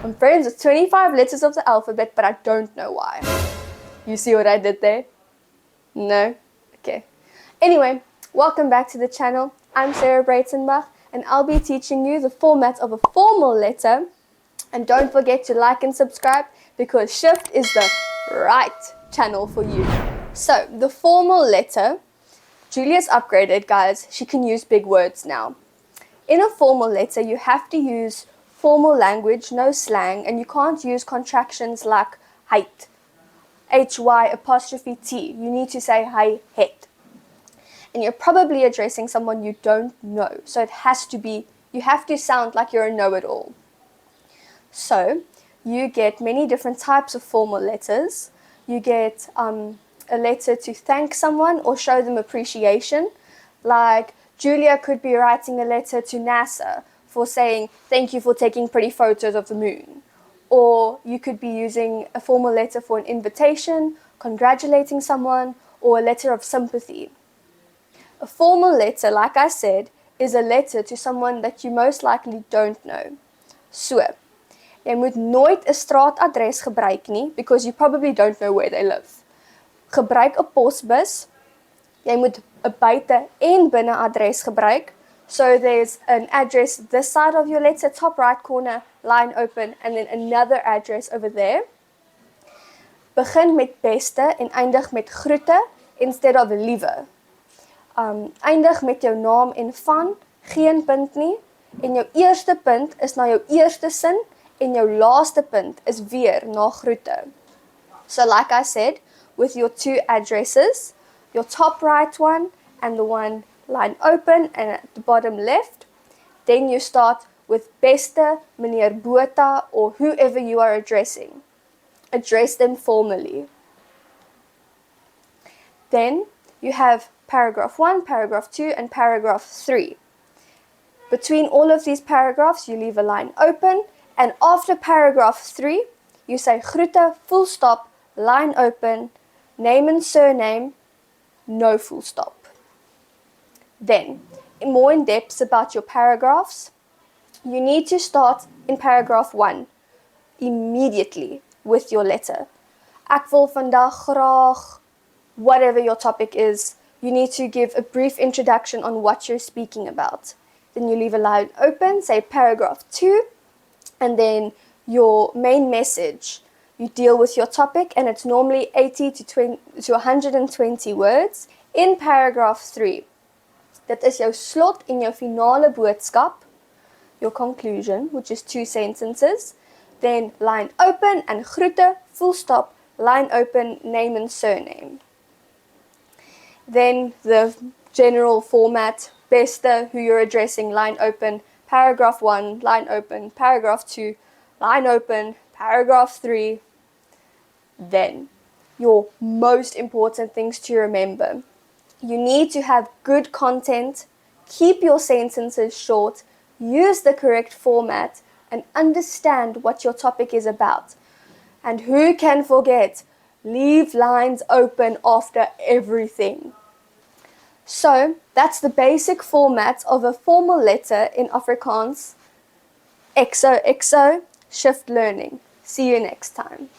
I'm friends with 25 letters of the alphabet, but I don't know why. You see what I did there? No? Okay. Anyway, welcome back to the channel. I'm Sarah Breitenbach, and I'll be teaching you the format of a formal letter. And don't forget to like and subscribe, because SHFT is the right channel for you. So, the formal letter, Julia's upgraded, guys. She can use big words now. In a formal letter, you have to use formal language, no slang, and you can't use contractions like height, H-Y apostrophe T. You need to say hy, het. And you're probably addressing someone you don't know. So it has to be, you have to sound like you're a know-it-all. So you get many different types of formal letters. You get a letter to thank someone or show them appreciation. Like Julia could be writing a letter to NASA for saying, thank you for taking pretty photos of the moon. Or you could be using a formal letter for an invitation, congratulating someone, or a letter of sympathy. A formal letter, like I said, is a letter to someone that you most likely don't know. So, jy moet nooit 'n straatadres gebruik nie, because you probably don't know where they live. Gebruik 'n posbus. Jy moet 'n buite en binne adres gebruik. So there's an address this side of your letter, top right corner, line open, and then another address over there. Begin met beste en eindig met groete instead of liewe. Eindig met jou naam en van, geen punt nie. En jou eerste punt is na jou eerste sin en jou laaste punt is weer na groete. So like I said, with your two addresses, your top right one and the one line open and at the bottom left, then you start with beste, meneer Botha, or whoever you are addressing. Address them formally. Then you have paragraph 1, paragraph 2, and paragraph 3. Between all of these paragraphs, you leave a line open, and after paragraph 3, you say groete, full stop, line open, name and surname, no full stop. Then, more in depth about your paragraphs, you need to start in paragraph 1 immediately with your letter. Ek wil vandag graag, whatever your topic is, you need to give a brief introduction on what you're speaking about. Then you leave a line open, say paragraph 2, and then your main message. You deal with your topic, and it's normally 80 to 120 words in paragraph 3. Dit is jou slot en jou finale boodskap, your conclusion, which is 2 sentences. Then line open and groete, full stop, line open, name and surname. Then the general format, beste, who you're addressing, line open, paragraph 1, line open, paragraph 2, line open, paragraph 3. Then, your most important things to remember. You need to have good content, keep your sentences short, use the correct format, and understand what your topic is about. And who can forget? Leave lines open after everything. So, that's the basic format of a formal letter in Afrikaans. XOXO, SHFT learning. See you next time.